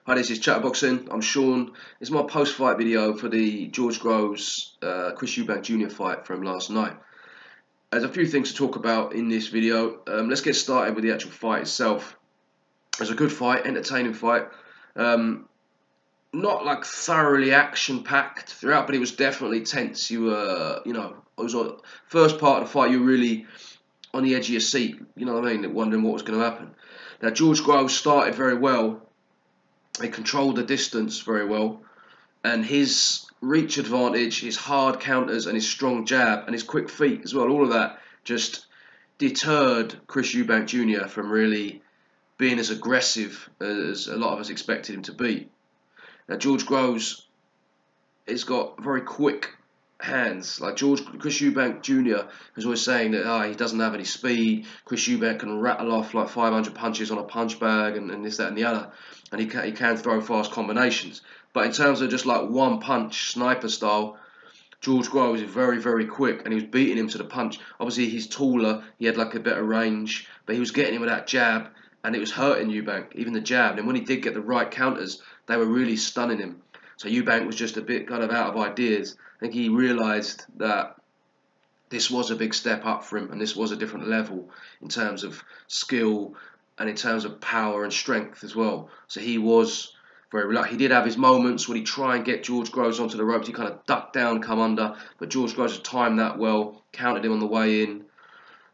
Hi, this is Chatterboxing. I'm Sean. It's my post-fight video for the George Groves, Chris Eubank Jr. fight from last night. There's a few things to talk about in this video. Let's get started with the actual fight itself. It was a good fight, entertaining fight. Not like thoroughly action-packed throughout, but it was definitely tense. It was on first part of the fight. You were really on the edge of your seat. You know what I mean? Wondering what was going to happen. Now George Groves started very well. He controlled the distance very well, and his reach advantage, his hard counters, and his strong jab and his quick feet as well, all of that just deterred Chris Eubank Jr. from really being as aggressive as a lot of us expected him to be. Now George Groves has got very quick hands. Like Chris Eubank Jr. is always saying that he doesn't have any speed. Chris Eubank can rattle off like 500 punches on a punch bag and this, that, and the other, and he can throw fast combinations. But in terms of just like one punch, sniper style, George Groves is very, very quick, and he was beating him to the punch. Obviously, he's taller, he had like a better range, but he was getting him with that jab, and it was hurting Eubank, even the jab. And when he did get the right counters, they were really stunning him. So Eubank was just a bit kind of out of ideas. I think he realised that this was a big step up for him, and this was a different level in terms of skill and in terms of power and strength as well. So he was very reluctant. He did have his moments when he tried and get George Groves onto the ropes. He kind of ducked down, come under, but George Groves timed that well, counted him on the way in,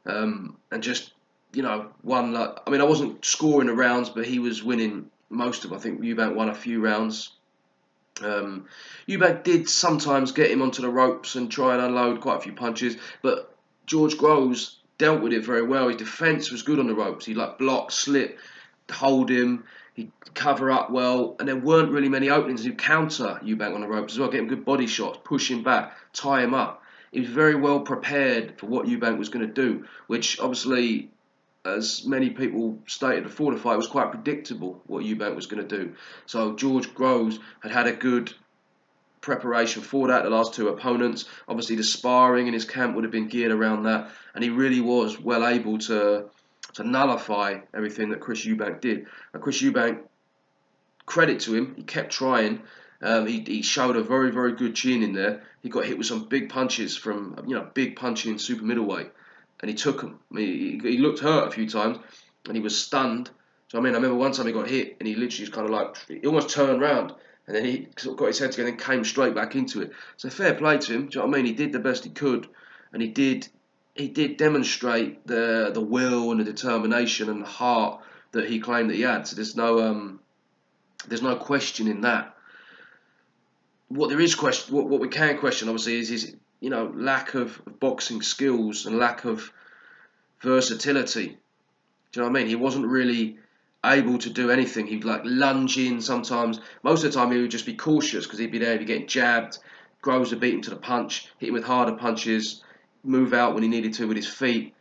and just won. I wasn't scoring the rounds, but he was winning most of them. I think Eubank won a few rounds. Eubank did sometimes get him onto the ropes and try and unload quite a few punches, but George Groves dealt with it very well. His defence was good on the ropes. He'd like block, slip, hold him, he'd cover up well, and there weren't really many openings. He'd counter Eubank on the ropes as well, get him good body shots, push him back, tie him up. He was very well prepared for what Eubank was going to do, which obviously, as many people stated before the fight, was quite predictable what Eubank was going to do. So George Groves had a good preparation for that. The last two opponents, obviously the sparring in his camp would have been geared around that, and he really was well able to nullify everything that Chris Eubank did. And Chris Eubank, credit to him, he kept trying. He showed a very, very good chin in there. He got hit with some big punches from big punching super middleweight, and he took them. He looked hurt a few times, and he was stunned. So I remember one time he got hit, and he literally just kind of like, he almost turned around, and then he sort of got his head together and came straight back into it. So fair play to him. Do you know what I mean? He did the best he could, and he did demonstrate the will and the determination and the heart that he claimed that he had. So there's no question in that. What we can question, obviously, is his lack of boxing skills and lack of versatility. Do you know what I mean? He wasn't really able to do anything. He'd like lunge in sometimes. Most of the time he would just be cautious because he'd be there, he'd be getting jabbed. Groves would beat him to the punch, hit him with harder punches, move out when he needed to with his feet,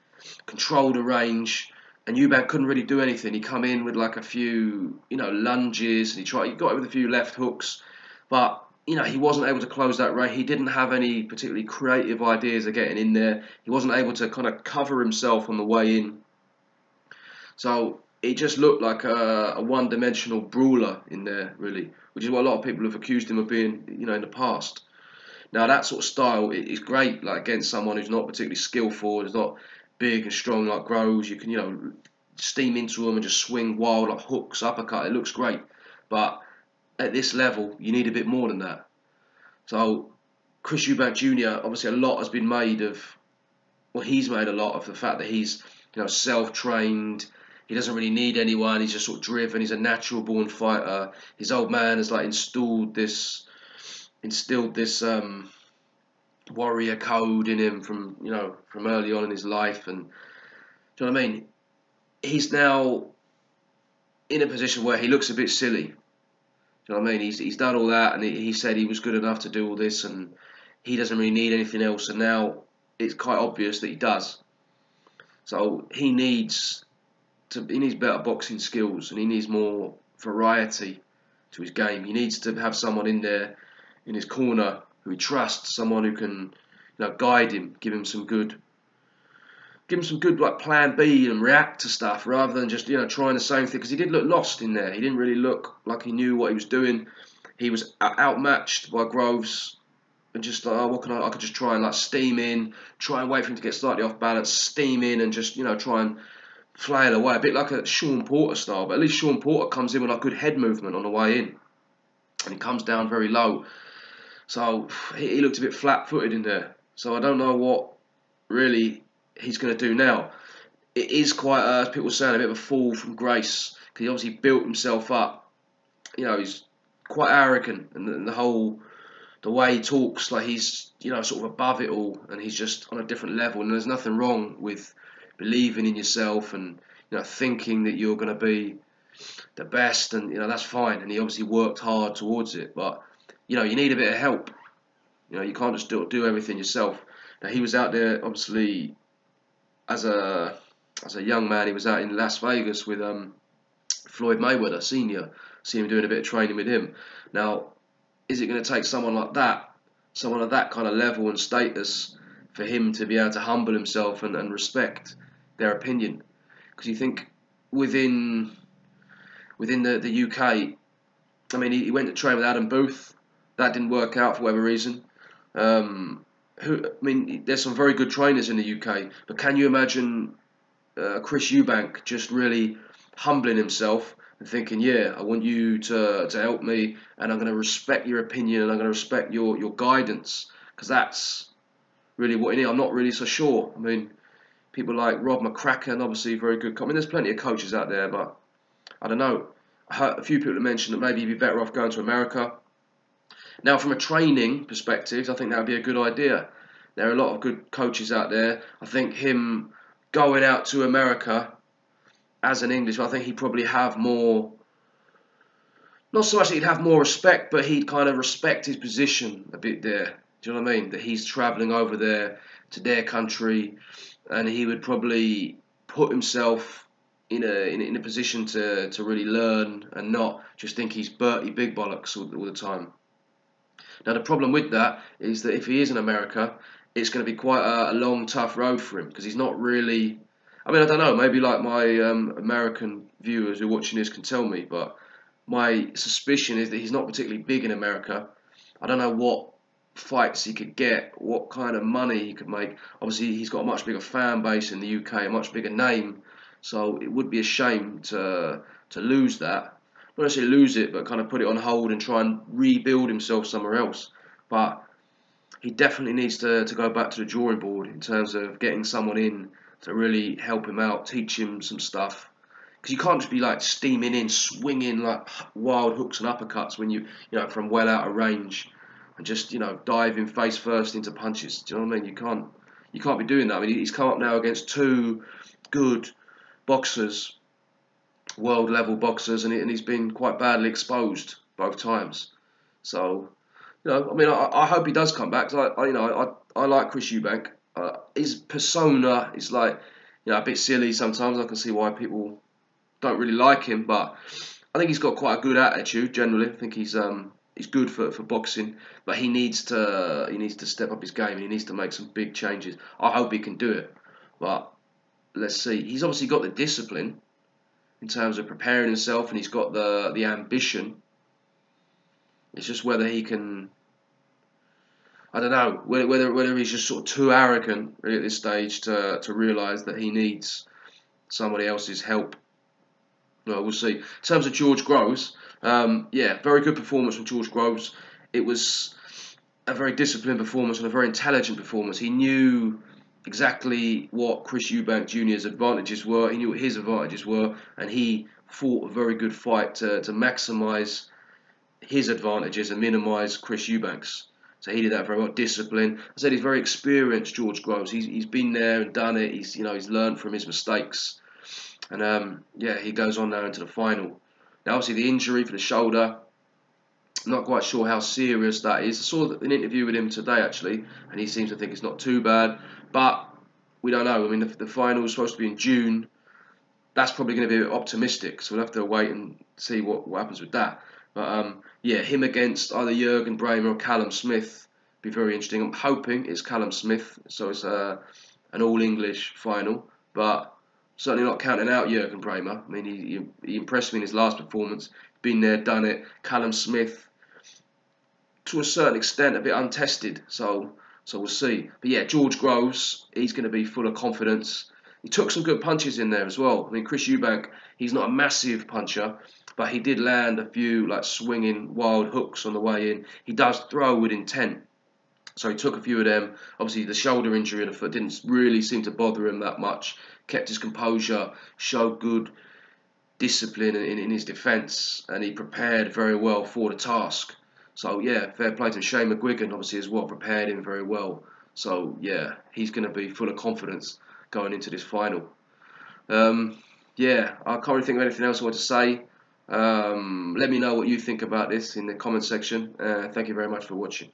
control the range. And Eubank couldn't really do anything. He come in with like a he lunges, and he got it with a few left hooks, but he wasn't able to close that range. He didn't have any particularly creative ideas of getting in there. He wasn't able to kind of cover himself on the way in. So he just looked like a one-dimensional brawler in there, really, which is what a lot of people have accused him of being, in the past. Now that sort of style is great, like against someone who's not particularly skillful, who's not big and strong like Groves. You can, steam into them and just swing wild like hooks, uppercut. It looks great, but at this level, you need a bit more than that. So Chris Eubank Jr. obviously a lot has been made of. Well, he's made a lot of the fact that he's self-trained. He doesn't really need anyone. He's just sort of driven. He's a natural-born fighter. His old man has like instilled this warrior code in him from early on in his life. And do you know what I mean? He's now in a position where he looks a bit silly. Do you know what I mean? He's done all that, and he said he was good enough to do all this, and he doesn't really need anything else. And now it's quite obvious that he does. So he needs better boxing skills, and he needs more variety to his game. He needs to have someone in there in his corner who he trusts, someone who can guide him, give him some good give him some good like plan B and react to stuff rather than just trying the same thing, because he did look lost in there. He didn't really look like he knew what he was doing. He was outmatched by Groves, and just like, oh, what can I could just try and like steam in, try and wait for him to get slightly off balance, steam in and just try and flail away, a bit like a Sean Porter style. But at least Sean Porter comes in with like good head movement on the way in, and he comes down very low. So he looked a bit flat-footed in there. So I don't know what really he's going to do now. It is quite, as people were saying, a bit of a fall from grace, because he obviously built himself up. He's quite arrogant, and the way he talks, like he's sort of above it all, and he's just on a different level. And there's nothing wrong with believing in yourself and thinking that you're going to be the best, and that's fine. And he obviously worked hard towards it, but you need a bit of help. You can't just do everything yourself. Now he was out there obviously as a young man. He was out in Las Vegas with Floyd Mayweather Senior. See him doing a bit of training with him. Now, is it going to take someone like that, someone of that kind of level and status, for him to be able to humble himself and respect their opinion? Because you think within the UK, I mean, he went to train with Adam Booth. That didn't work out for whatever reason. There's some very good trainers in the UK, but can you imagine Chris Eubank just really humbling himself and thinking, yeah, I want you to help me, and I'm going to respect your opinion, and I'm going to respect your guidance, because that's really what you need. I'm not really so sure. I mean, people like Rob McCracken, obviously very good. I mean, there's plenty of coaches out there, but I don't know. I heard a few people mentioned that maybe you'd be better off going to America. Now, from a training perspective, I think that would be a good idea. There are a lot of good coaches out there. I think him going out to America as an Englishman, I think he'd probably have more, not so much that he'd have more respect, but he'd kind of respect his position a bit there. Do you know what I mean? That he's travelling over there to their country, and he would probably put himself in a position to really learn and not just think he's Bertie Big Bollocks all the time. Now, the problem with that is that if he is in America, it's going to be quite a long, tough road for him, because he's not really... I mean, I don't know, maybe like my American viewers who are watching this can tell me, but my suspicion is that he's not particularly big in America. I don't know what fights he could get, what kind of money he could make. Obviously, he's got a much bigger fan base in the UK, a much bigger name, so it would be a shame to lose that. Not necessarily lose it, but kind of put it on hold and try and rebuild himself somewhere else. But he definitely needs to go back to the drawing board in terms of getting someone in to really help him out, teach him some stuff. Because you can't just be like steaming in, swinging like wild hooks and uppercuts when you from well out of range, and just diving face first into punches. Do you know what I mean? You can't be doing that. I mean, he's come up now against two good boxers, world level boxers, and he's been quite badly exposed both times. So, I mean, I hope he does come back. Cause I like Chris Eubank. His persona is like, a bit silly sometimes. I can see why people don't really like him, but I think he's got quite a good attitude generally. I think he's good for boxing, but he needs to step up his game, and he needs to make some big changes. I hope he can do it, but let's see. He's obviously got the discipline in terms of preparing himself, and he's got the ambition. It's just whether he can, I don't know, whether he's just sort of too arrogant really at this stage to realise that he needs somebody else's help. Well, we'll see. In terms of George Groves, very good performance from George Groves. It was a very disciplined performance and a very intelligent performance. He knew exactly what Chris Eubank Jr.'s advantages were. He knew what his advantages were, and he fought a very good fight to maximise his advantages and minimise Chris Eubank's. So he did that very well. Discipline. I said he's very experienced, George Groves. He's been there and done it. He's learned from his mistakes, and he goes on now into the final. Now, obviously, the injury for the shoulder. I'm not quite sure how serious that is. I saw an interview with him today actually, and he seems to think it's not too bad. But we don't know. I mean, the final is supposed to be in June. That's probably going to be a bit optimistic, so we'll have to wait and see what happens with that. But him against either Jurgen Bremer or Callum Smith be very interesting. I'm hoping it's Callum Smith, so it's a an all-English final, but certainly not counting out Jurgen Bremer. I mean, he impressed me in his last performance. Been there, done it. Callum Smith, to a certain extent, a bit untested. So we'll see. But yeah, George Groves, he's going to be full of confidence. He took some good punches in there as well. I mean, Chris Eubank, he's not a massive puncher, but he did land a few like swinging wild hooks on the way in. He does throw with intent. So he took a few of them. Obviously, the shoulder injury in the foot didn't really seem to bother him that much. Kept his composure, showed good discipline in his defence, and he prepared very well for the task. So yeah, fair play to him. Shane McGuigan obviously as well prepared him very well. So yeah, he's going to be full of confidence going into this final. Yeah, I can't really think of anything else I want to say. Let me know what you think about this in the comment section. Thank you very much for watching.